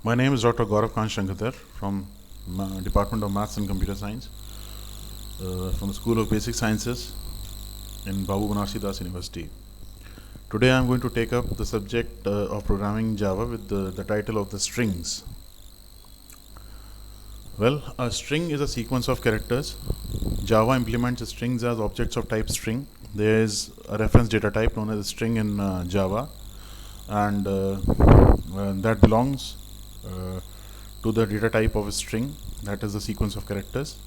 My name is Dr. Gaurav Kant Shankar from Department of Maths and Computer Science from the School of Basic Sciences in Babu Banarsi Das University. Today I am going to take up the subject of programming Java with the title of the strings. Well, a string is a sequence of characters. Java implements strings as objects of type string. There is a reference data type known as a string in Java, and that belongs to the data type of a string, that is the sequence of characters.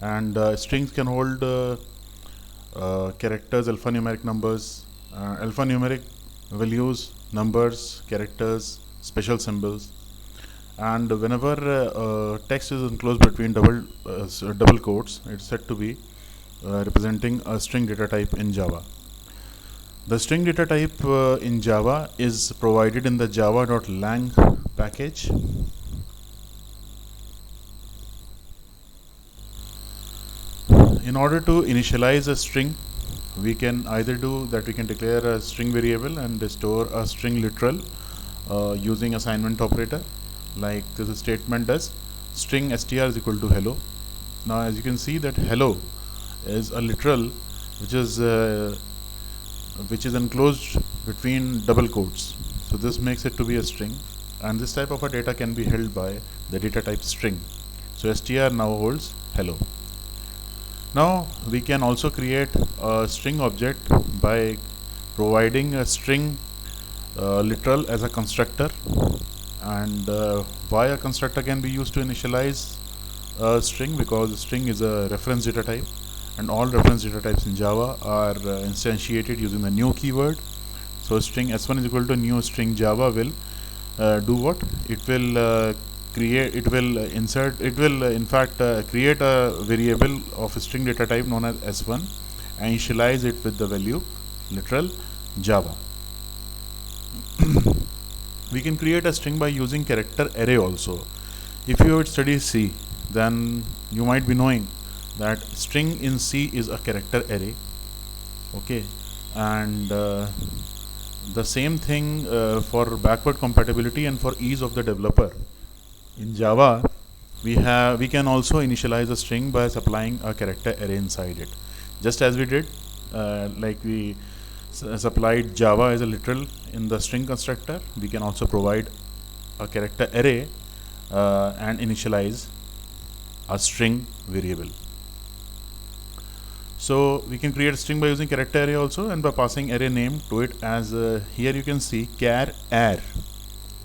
And strings can hold characters, alphanumeric numbers, alphanumeric values, numbers, characters, special symbols. And whenever text is enclosed between double quotes, it's said to be representing a string data type in Java. The string data type in Java is provided in the java.lang package. In order to initialize a string, we can either do that, we can declare a string variable and store a string literal using assignment operator, like this statement does. String str is equal to hello. Now as you can see that hello is a literal which is enclosed between double quotes, so this makes it to be a string, and this type of a data can be held by the data type string. So str now holds hello. Now we can also create a string object by providing a string literal as a constructor, and why a constructor can be used to initialize a string, because a string is a reference data type, and all reference data types in Java are instantiated using the new keyword. So string s1 is equal to new string Java will do what? It will create a variable of a string data type known as s1 and initialize it with the value literal Java. We can create a string by using character array also. If you would study C, then you might be knowing that string in C is a character array. Okay, and the same thing for backward compatibility and for ease of the developer. In Java, we can also initialize a string by supplying a character array inside it, just as we did, like we supplied Java as a literal in the string constructor. We can also provide a character array and initialize a string variable. So we can create a string by using character array also, and by passing array name to it, as here you can see char ar.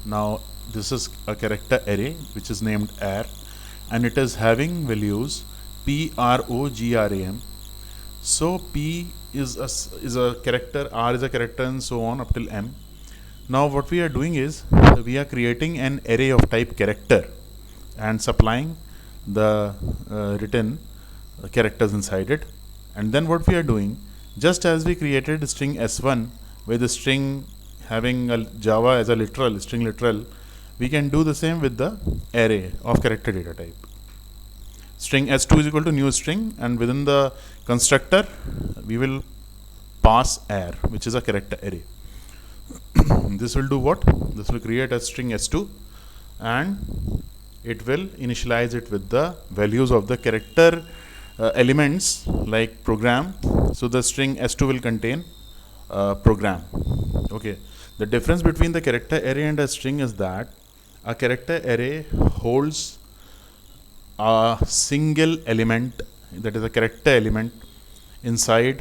Now this is a character array which is named ar, and it is having values program. So p is a character, r is a character, and so on up till m. Now what we are doing is we are creating an array of type character and supplying the written characters inside it. And then what we are doing, just as we created string s1 with the string having a Java as a literal, string literal, we can do the same with the array of character data type. String s2 is equal to new string, and within the constructor we will pass ar, which is a character array. This will do what? This will create a string s2, and it will initialize it with the values of the character elements like program. So the string s2 will contain program. Okay, the difference between the character array and a string is that a character array holds a single element, that is a character element, inside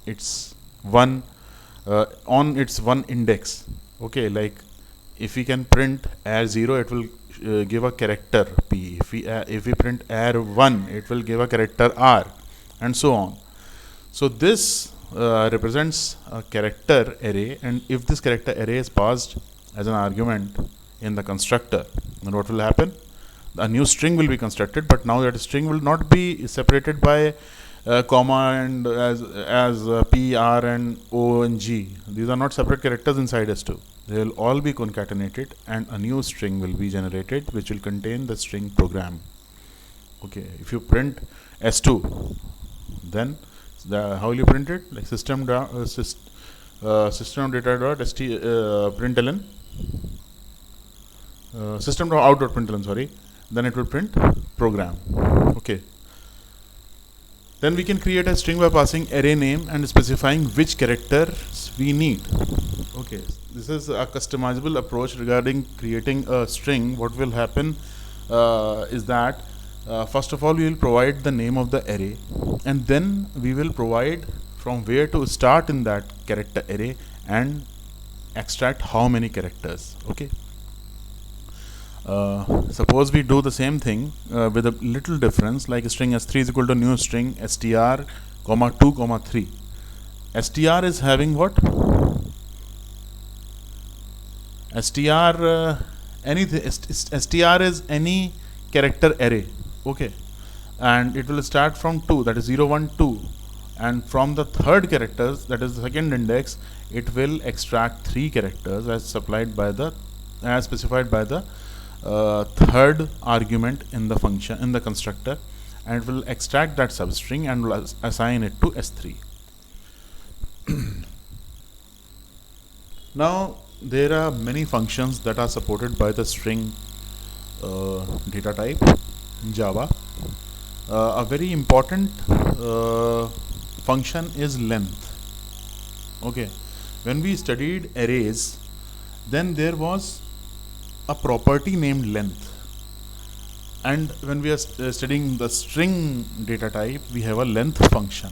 its one on its one index. Okay, like if we can print ar0, it will give a character p. If we print ar1, it will give a character r, and so on. So this represents a character array, and if this character array is passed as an argument in the constructor, then what will happen? A new string will be constructed, but now that string will not be separated by comma and as p, r, and o and g. These are not separate characters inside s2. They will all be concatenated, and a new string will be generated which will contain the string program. Okay, if you print s2, then how will you print it? Like system data dot println system.out.println, sorry, then it will print program. Okay. Then we can create a string by passing array name and specifying which characters we need. Okay, this is a customizable approach regarding creating a string. What will happen is that first of all we will provide the name of the array, and then we will provide from where to start in that character array and extract how many characters. Okay. Suppose we do the same thing with a little difference, like string s3 is equal to new string str comma 2 comma 3. Str is having what? Str is any character array. Okay, and it will start from 2, that is 0 1 2, and from the third characters, that is the second index, it will extract 3 characters as specified by the third argument in the function, in the constructor, and it will extract that substring and will assign it to s3. Now there are many functions that are supported by the string data type in Java. A very important function is length. Okay, when we studied arrays, then there was a property named length, and when we are studying the string data type, we have a length function.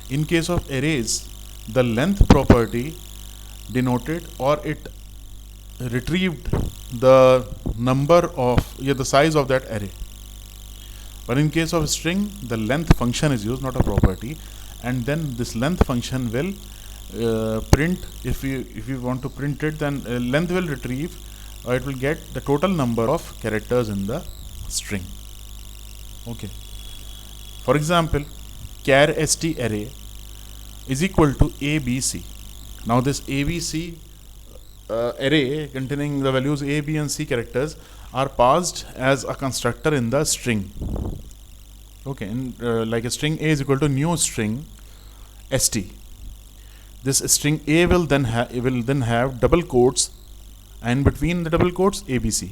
In case of arrays, the length property denoted, or it retrieved the number of the size of that array. But in case of string, the length function is used, not a property, and then this length function will print. If you want to print it, then length will retrieve, or it will get the total number of characters in the string. Okay. For example, char st array is equal to abc. Now this abc array containing the values a, b and c characters are passed as a constructor in the string. Okay, like a string a is equal to new string st. This string a will then have double quotes, and between the double quotes abc.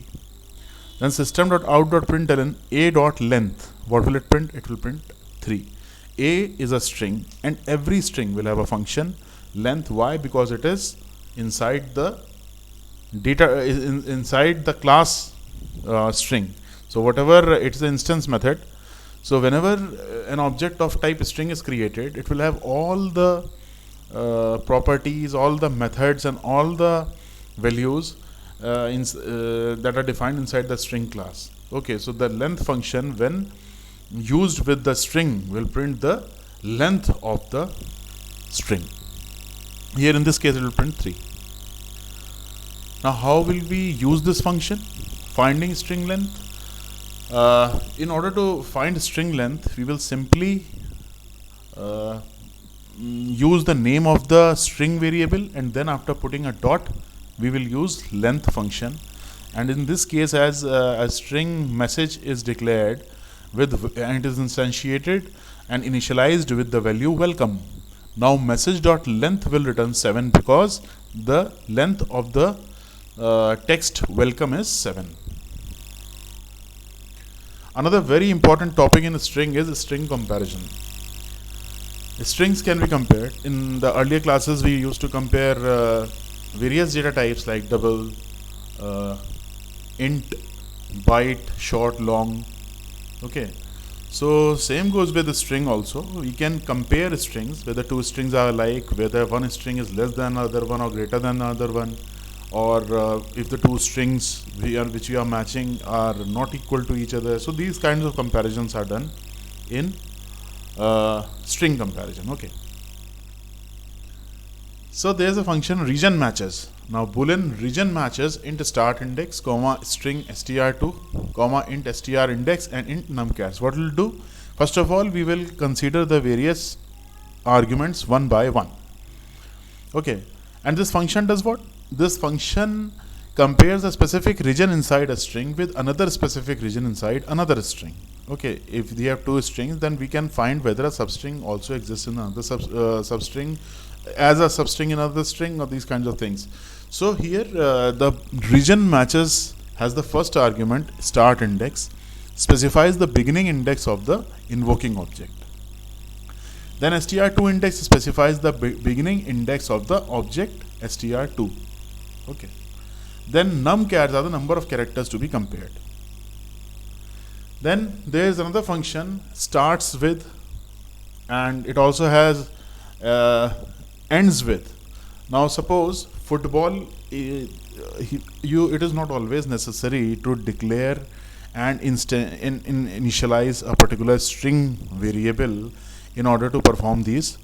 Then system.out.println a.length. What will it print? It will print 3. A is a string, and every string will have a function length. Why? Because it is inside the data, inside the class string. So whatever, it's the instance method. So whenever an object of type string is created, it will have all the properties, all the methods, and all the values that are defined inside the string class. Okay, so the length function, when used with the string, will print the length of the string. Here in this case it will print 3. Now how will we use this function? Finding string length. In order to find string length, we will simply use the name of the string variable, and then after putting a dot, we will use length function. And in this case, as a string message is declared with, and it is instantiated and initialized with the value welcome. Now message.length will return 7 because the length of the text welcome is 7. Another very important topic in a string is string comparison. Strings can be compared. In the earlier classes, we used to compare various data types like double, int, byte, short, long. Okay, so same goes with the string also. We can compare strings, whether two strings are alike, whether one string is less than another one or greater than another one, or if the two strings which we are matching are not equal to each other. So these kinds of comparisons are done in string comparison. Okay, so there is a function region matches. Now boolean region matches int start index comma string str2 comma int str index and int numchars. What will do? First of all, we will consider the various arguments one by one. Okay, and this function does what? This function compares a specific region inside a string with another specific region inside another string. Okay, if we have two strings, then we can find whether a substring also exists in another substring, as a substring in another string, or these kinds of things. So here the region matches has the first argument start index, specifies the beginning index of the invoking object. Then str2 index specifies the beginning index of the object str2. Okay. Then numchars are the number of characters to be compared. Then there is another function starts with, and it also has ends with. Now suppose football, it is not always necessary to declare and initialize a particular string variable in order to perform these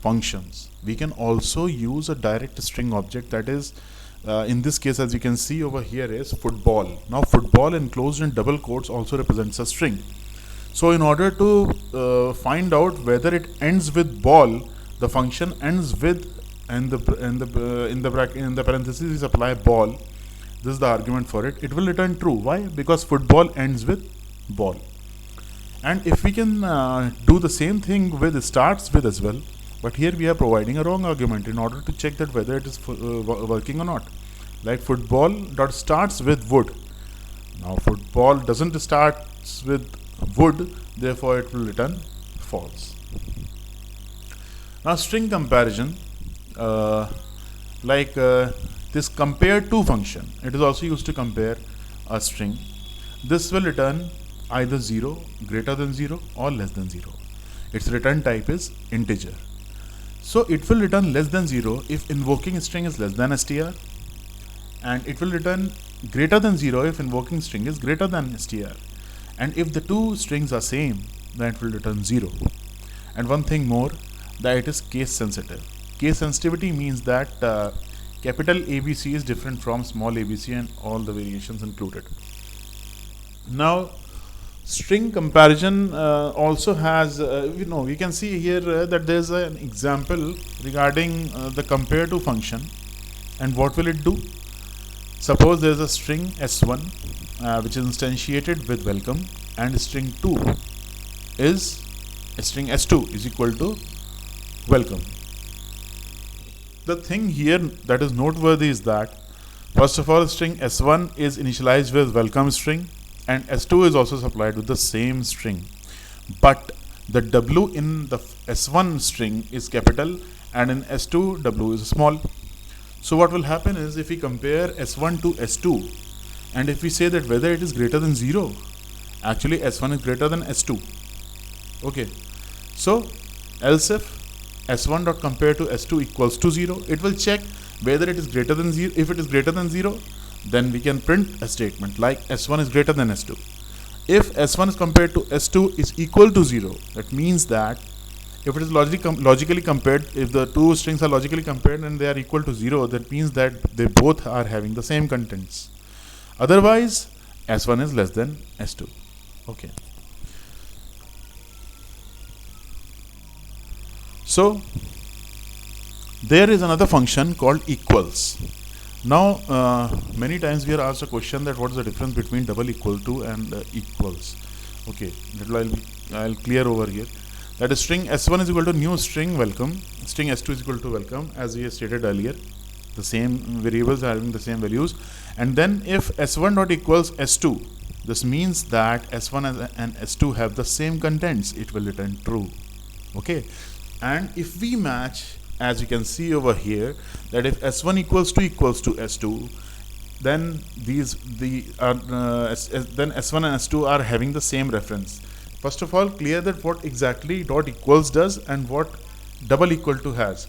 functions. We can also use a direct string object, that is in this case, as you can see over here, is football. Now football enclosed in double quotes also represents a string. So in order to find out whether it ends with ball, the function ends with, and in the parentheses we apply ball. This is the argument for it. It will return true. Why? Because football ends with ball. And if we can do the same thing with starts with as well, but here we are providing a wrong argument in order to check that whether it is working or not. Like football dot starts with wood. Now football doesn't start with wood, therefore it will return false. Now string comparison, this compare to function, it is also used to compare a string. This will return either 0, greater than 0 or less than 0. Its return type is integer. So it will return less than 0 if invoking string is less than str, and it will return greater than 0 if invoking string is greater than str. And if the two strings are same, then it will return 0. And one thing more, that it is case sensitive. Case sensitivity means that capital ABC is different from small abc and all the variations included. Now string comparison also has, we can see here that there is an example regarding the compare to function. And what will it do? Suppose there is a string s1 which is instantiated with welcome, and string 2 is string s2 is equal to welcome. The thing here that is noteworthy is that first of all, string s1 is initialized with welcome string, and s2 is also supplied with the same string, but the w in the s1 string is capital and in s2 w is small. So what will happen is, if we compare s1 to s2, and if we say that whether it is greater than 0, actually s1 is greater than s2. Okay, so else if s1 dot compare to s2 equals to 0, it will check whether it is greater than 0. If it is greater than 0, then we can print a statement like s1 is greater than s2. If s1 is compared to s2 is equal to 0, that means that if it is logically compared, if the two strings are logically compared and they are equal to 0, that means that they both are having the same contents. Otherwise, s1 is less than s2. Okay. So there is another function called equals. Now many times we are asked a question that what is the difference between double equal to and equals. Okay, that I'll clear over here. That is, string s1 is equal to new string welcome, string s2 is equal to welcome, as we stated earlier. The same variables are having the same values. And then if s1 dot equals s2, this means that s1 and s2 have the same contents, it will return true. Okay, and if we match, as you can see over here, that if s1 equals to s2, then then s1 and s2 are having the same reference. First of all, clear that what exactly dot equals does and what double equal to has.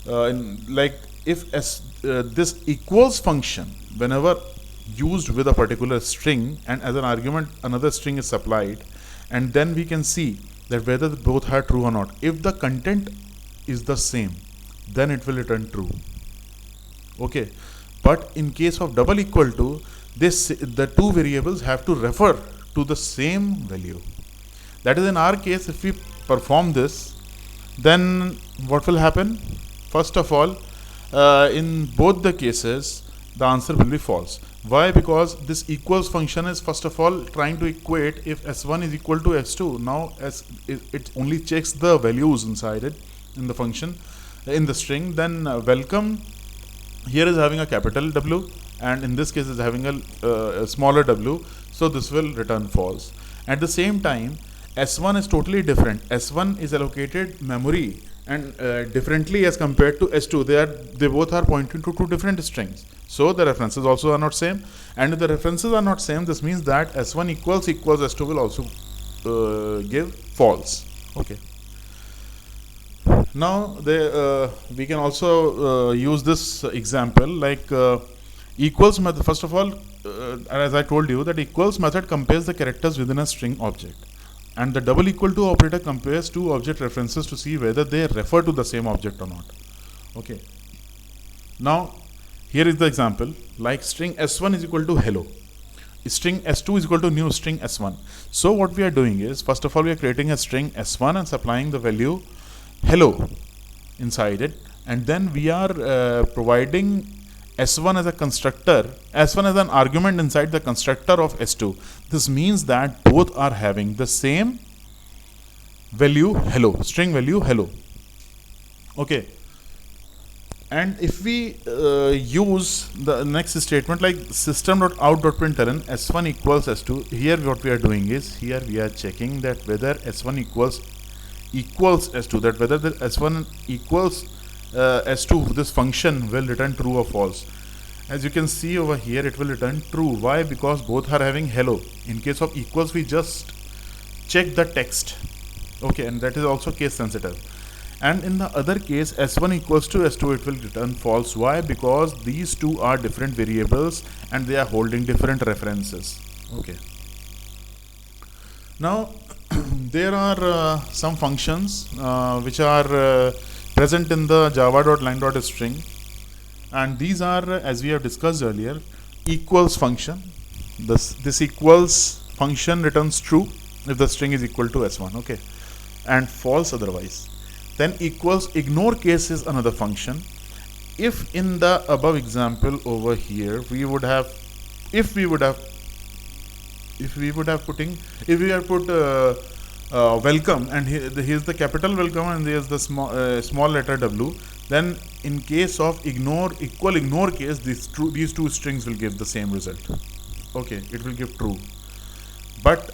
Like if this equals function, whenever used with a particular string and as an argument another string is supplied, and then we can see that whether both are true or not. If the content is the same, then it will return true. Okay, but in case of double equal to, the two variables have to refer to the same value. That is, in our case, if we perform this, then what will happen? First of all, in both the cases, the answer will be false. Why? Because this equals function is first of all trying to equate if s1 is equal to s2. Now it only checks the values inside it in the function, in the string. Then welcome here is having a capital W, and in this case is having a smaller w, so this will return false. At the same time, S1 is totally different. S1 is allocated memory and differently as compared to S2. They both are pointing to two different strings, so the references also are not same, and if the references are not same, this means that S1 equals S2 will also give false. Okay. Now we can also use this example like equals method. First of all, as I told you, that equals method compares the characters within a string object, and the double equal to operator compares two object references to see whether they refer to the same object or not. Okay. Now here is the example, like string S1 is equal to hello, string S2 is equal to new string S1. So what we are doing is, first of all, we are creating a string S1 and supplying the value hello inside it, and then we are providing S1 as a constructor, S1 as an argument inside the constructor of S2. This means that both are having the same value hello, string value hello. Okay. And if we use the next statement like system.out.println S1 equals S2, here what we are doing is, here we are checking that whether S1 equals S2, that whether the S1 equals S2, this function will return true or false. As you can see over here, it will return true. Why? Because both are having hello. In case of equals, we just check the text. Okay, and that is also case sensitive. And in the other case, S1 equals to S2, it will return false. Why? Because these two are different variables and they are holding different references. Okay. Now there are some functions which are present in the java.line.string, and these are, as we have discussed earlier, equals function. This equals function returns true if the string is equal to S1, okay, and false otherwise. Then equals ignore case is another function. If in the above example over here we would have put welcome, and here's the capital welcome and here's the small letter w, then in case of ignore case, these two strings will give the same result. Okay, it will give true. But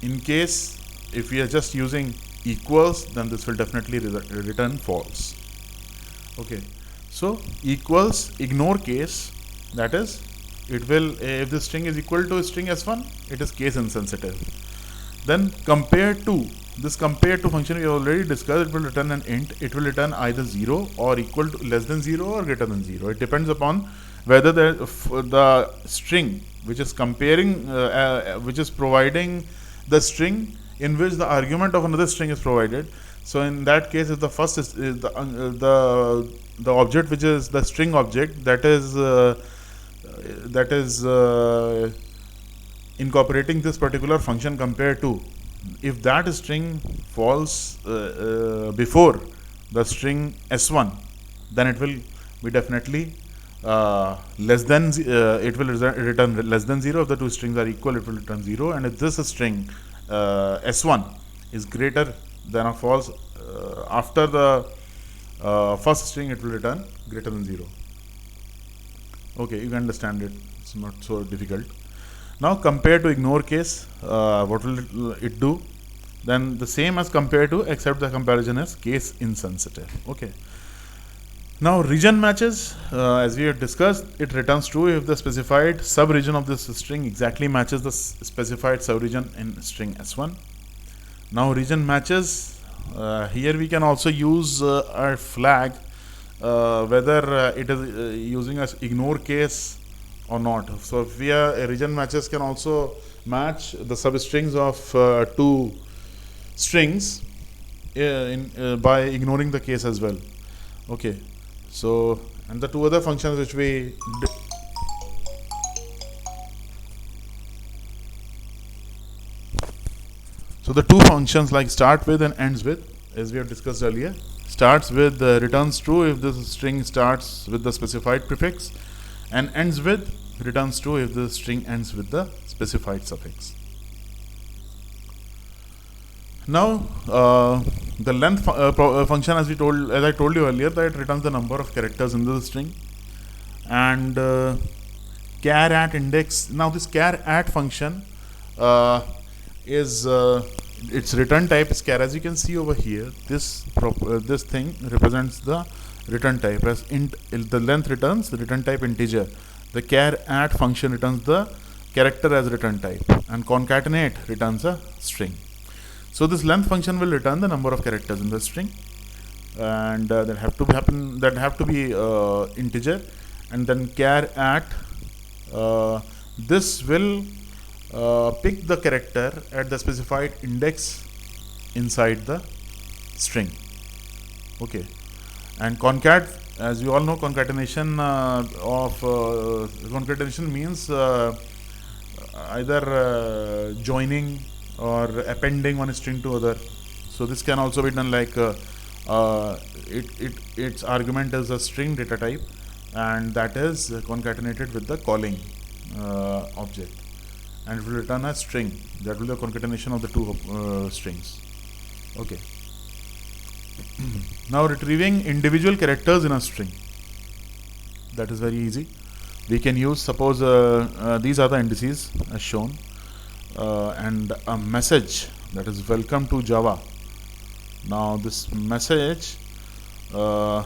in case if we are just using equals, then this will definitely return false. Okay, so equals ignore case, that is, it will, if the string is equal to string S1, it is case insensitive. Then compared to, this compared to function we already discussed, it will return an int. It will return either 0 or equal to less than 0 or greater than 0. It depends upon whether the string which is comparing, which is providing the string in which the argument of another string is provided. So in that case, if the first is the object which is the string object, that is incorporating this particular function compared to, if that string falls before the string S1, then it will be definitely less than it will return less than 0. If the two strings are equal, it will return 0, and if this string S1 is greater than or false after the first string, it will return greater than 0. Okay, you can understand it, it's not so difficult. Now compare to ignore case, what will it do? Then the same as compare to, except the comparison is case insensitive. Okay. Now region matches, as we have discussed, it returns true if the specified sub-region of this string exactly matches the specified sub-region in string S1. Now region matches, here we can also use our flag, whether it is using as ignore case or not. So if we are region matches can also match the substrings of two strings by ignoring the case as well. Okay, so and the two other functions which we so the two functions like start with and ends with, as we have discussed earlier, starts with returns true if this string starts with the specified prefix, and ends with returns true if the string ends with the specified suffix. Now the length function, as I told you earlier, that it returns the number of characters in the string. and char at index. Now this char at function uh, is its return type is char. As you can see over here, this thing represents the return type as int. The length returns the return type integer. The char at function returns the character as return type, and concatenate returns a string. So this length function will return the number of characters in the string, and that have to be integer, and then char at this will pick the character at the specified index inside the string. Okay, and concat, as you all know, concatenation concatenation means either joining or appending one string to other. So this can also be done like its argument is a string data type, and that is concatenated with the calling object, and it will return a string. That will be the concatenation of the two strings. Okay. Now retrieving individual characters in a string, that is very easy. We can use, suppose these are the indices as shown, and a message that is welcome to Java. Now this message, the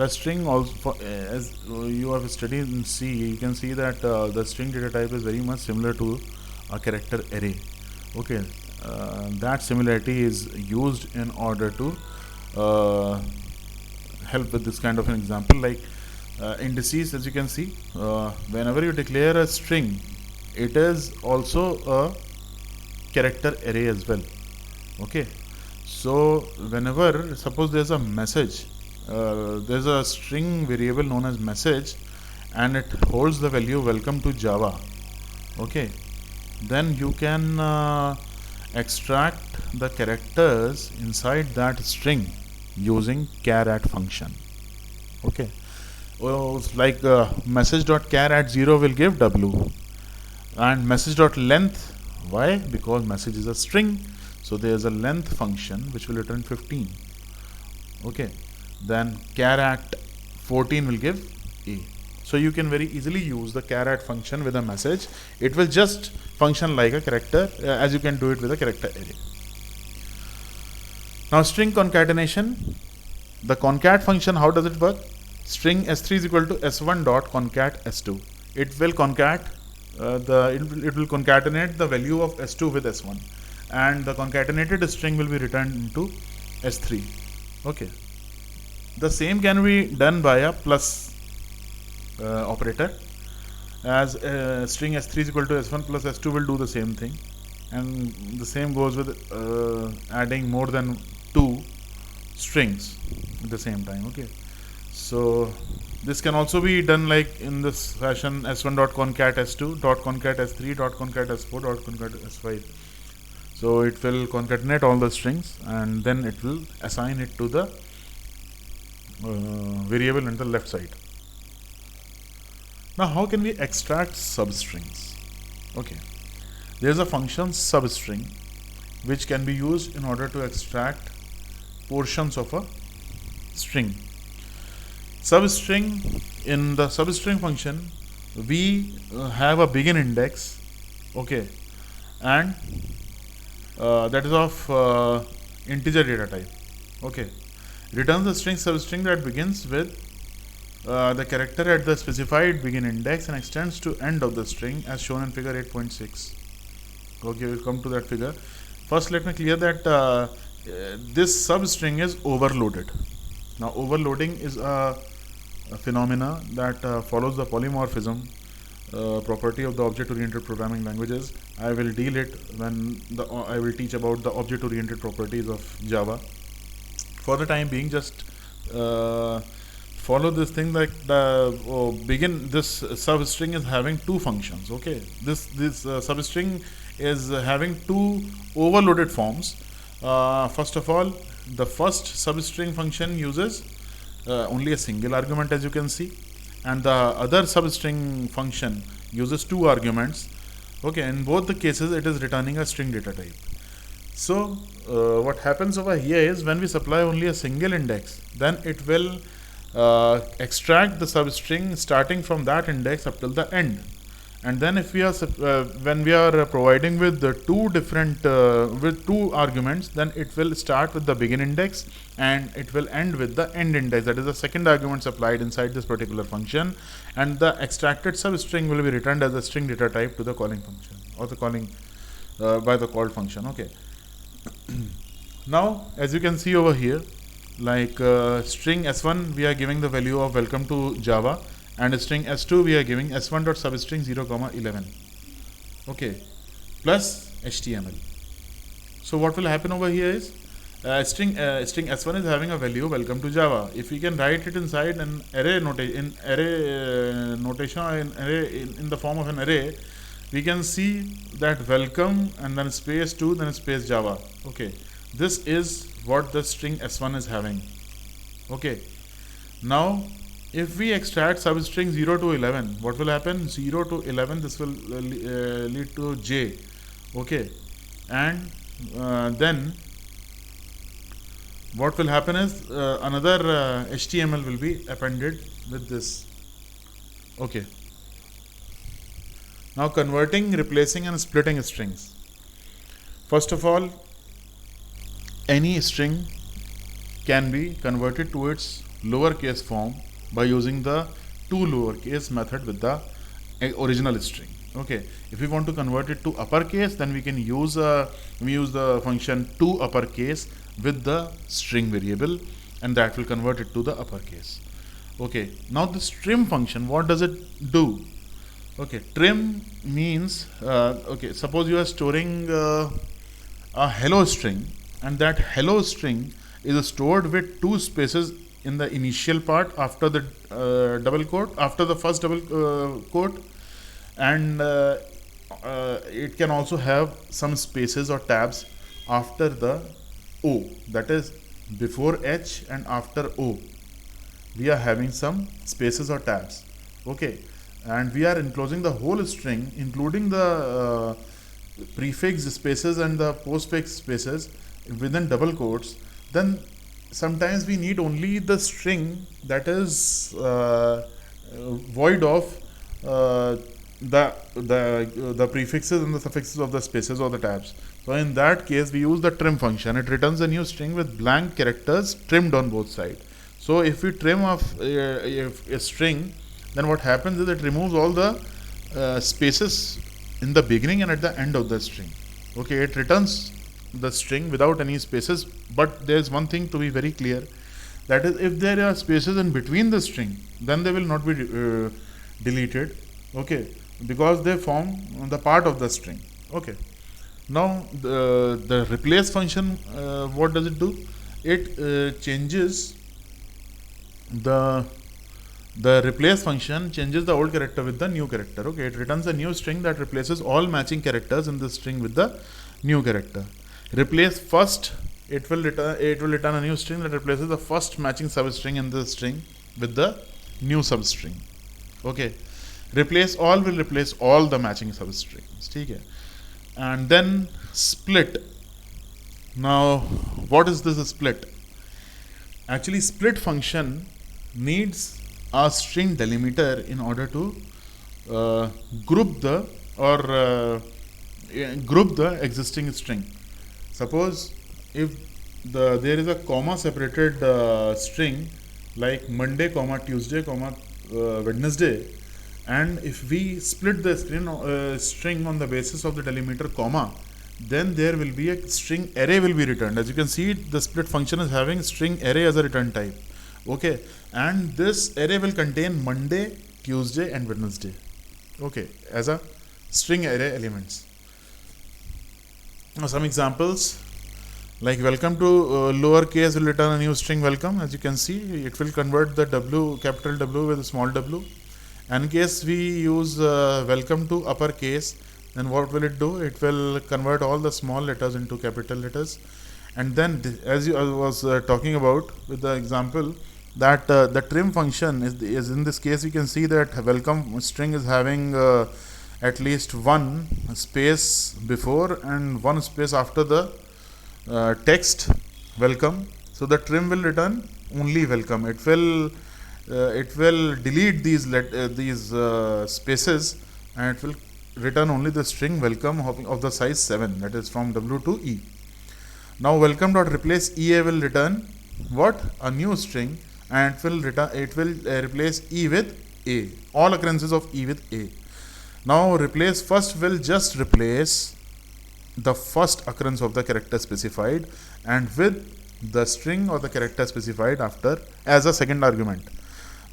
string also, as you have studied in C, you can see that the string data type is very much similar to a character array. Okay, that similarity is used in order to help with this kind of an example, like indices. As you can see, whenever you declare a string, it is also a character array as well. Okay, so whenever, suppose there's a message, there's a string variable known as message, and it holds the value welcome to Java. Okay, then you can extract the characters inside that string using char at function. Okay, well, like message.char at 0 will give W, and message.length, why? Because message is a string, so there is a length function which will return 15. Okay, then char at 14 will give A. So you can very easily use the char at function with a message. It will just function like a character, as you can do it with a character array. Now string concatenation, the concat function, how does it work? String s3 is equal to s1 dot concat s2. It will concat it will concatenate the value of s2 with s1, and the concatenated string will be returned into s3. Okay, the same can be done by a plus operator, as string s3 is equal to s1 plus s2 will do the same thing, and the same goes with adding more than two strings at the same time. Okay, so this can also be done like in this fashion: s1 dot concat s2 dot concat s3 dot concat s4 dot concat s5. So it will concatenate all the strings, and then it will assign it to the variable on the left side. Now how can we extract substrings? Okay, there is a function substring which can be used in order to extract portions of a string. Substring, in the substring function, we have a begin index, okay, and that is of integer data type. Okay, returns a string substring that begins with the character at the specified begin index and extends to end of the string as shown in figure 8.6. Okay, we'll come to that figure. First, let me clear that this substring is overloaded. Now, overloading is a phenomena that follows the polymorphism property of the object-oriented programming languages. I will deal it when I will teach about the object-oriented properties of Java. For the time being, just follow this thing, like the begin. This substring is having two functions. Okay, this substring is having two overloaded forms. First of all, the first substring function uses only a single argument, as you can see, and the other substring function uses two arguments. Okay, in both the cases it is returning a string data type. So what happens over here is, when we supply only a single index, then it will extract the substring starting from that index up till the end. And then if we are when we are providing with the two different with two arguments, then it will start with the begin index and it will end with the end index, that is the second argument supplied inside this particular function, and the extracted substring will be returned as a string data type to the calling function, or the calling by the called function. Okay. Now as you can see over here, like string s1 we are giving the value of welcome to Java, and string s2 we are giving s1 dot substring 0, 11, okay, plus HTML. So what will happen over here is string s1 is having a value welcome to Java. If we can write it inside an array notation, in the form of an array, we can see that welcome and then space 2 then space Java. Okay, this is what the string s1 is having. Okay, now if we extract substring 0 to 11, what will happen? 0 to 11, this will lead to j. Okay, and then what will happen is another HTML will be appended with this. Okay, now converting, replacing and splitting strings. First of all, any string can be converted to its lowercase form by using the to lowercase method with the original string. Okay, if we want to convert it to uppercase, then we can use the function to uppercase with the string variable, and that will convert it to the uppercase. Okay, now this trim function, what does it do? Okay, trim means okay, suppose you are storing a hello string, and that hello string is stored with two spaces in the initial part after the double quote, after the first double quote, and it can also have some spaces or tabs after the O, that is before H and after O we are having some spaces or tabs. Okay, and we are enclosing the whole string including the prefix spaces and the postfix spaces within double quotes. Then sometimes we need only the string that is void of the prefixes and the suffixes of the spaces or the tabs. So in that case we use the trim function. It returns a new string with blank characters trimmed on both sides. So if we trim off a string, then what happens is it removes all the spaces in the beginning and at the end of the string. Okay, it returns the string without any spaces, but there is one thing to be very clear, that is if there are spaces in between the string, then they will not be deleted. Okay, because they form the part of the string. Okay, now the replace function, what does it do? It changes the replace function changes the old character with the new character. Okay, it returns a new string that replaces all matching characters in the string with the new character. Replace first, it will return a new string that replaces the first matching substring in the string with the new substring. Okay, replace all will replace all the matching substrings. Okay, and then split. Now what is this split? Actually, split function needs a string delimiter in order to group the existing string. Suppose if there is a comma separated string like Monday, Tuesday, Wednesday, and if we split the string on the basis of the delimiter comma, then there will be a string array will be returned. As you can see, the split function is having string array as a return type. Okay, and this array will contain Monday, Tuesday and Wednesday. Okay, as a string array elements. Now some examples, like welcome to lowercase will return a new string welcome. As you can see, it will convert the W, capital W with a small w. And in case we use welcome to uppercase, then what will it do? It will convert all the small letters into capital letters. And then as I was talking about with the example, that the trim function is in this case, you can see that welcome string is having at least one space before and one space after the text welcome. So the trim will return only welcome. It will it will delete these spaces, and it will return only the string welcome of the size 7, that is from W to E. Now welcome dot replace EA will return what? A new string, and it will replace E with A, all occurrences of E with A. Now replace first will just replace the first occurrence of the character specified and with the string or the character specified after as a second argument.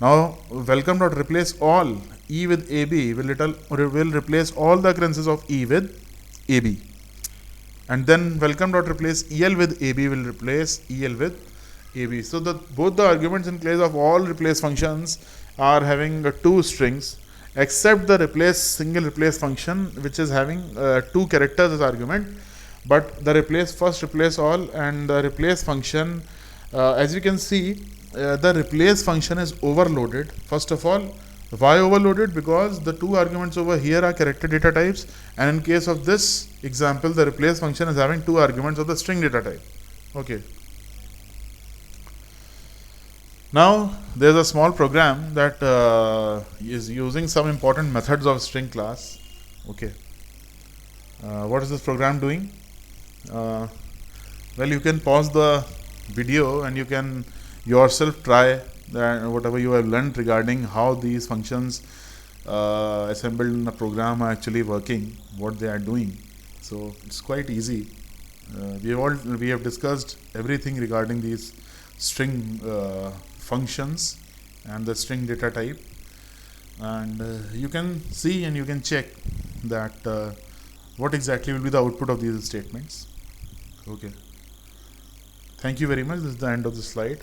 Now welcome dot replace all E with AB will replace all the occurrences of E with AB, and then welcome dot replace EL with AB will replace EL with AB. So both the arguments in place of all replace functions are having two strings, except the single replace function, which is having two characters as argument. But the first replace all and the replace function, as you can see, the replace function is overloaded. First of all, why overloaded? Because the two arguments over here are character data types, and in case of this example, the replace function is having two arguments of the string data type. Okay. Now there's a small program that is using some important methods of string class. Okay. What is this program doing? Well, you can pause the video and you can yourself try that whatever you have learned regarding how these functions assembled in a program are actually working, what they are doing. So it's quite easy. We have discussed everything regarding these string functions and the string data type, and you can see and you can check that what exactly will be the output of these statements. Okay, thank you very much. This is the end of the slide.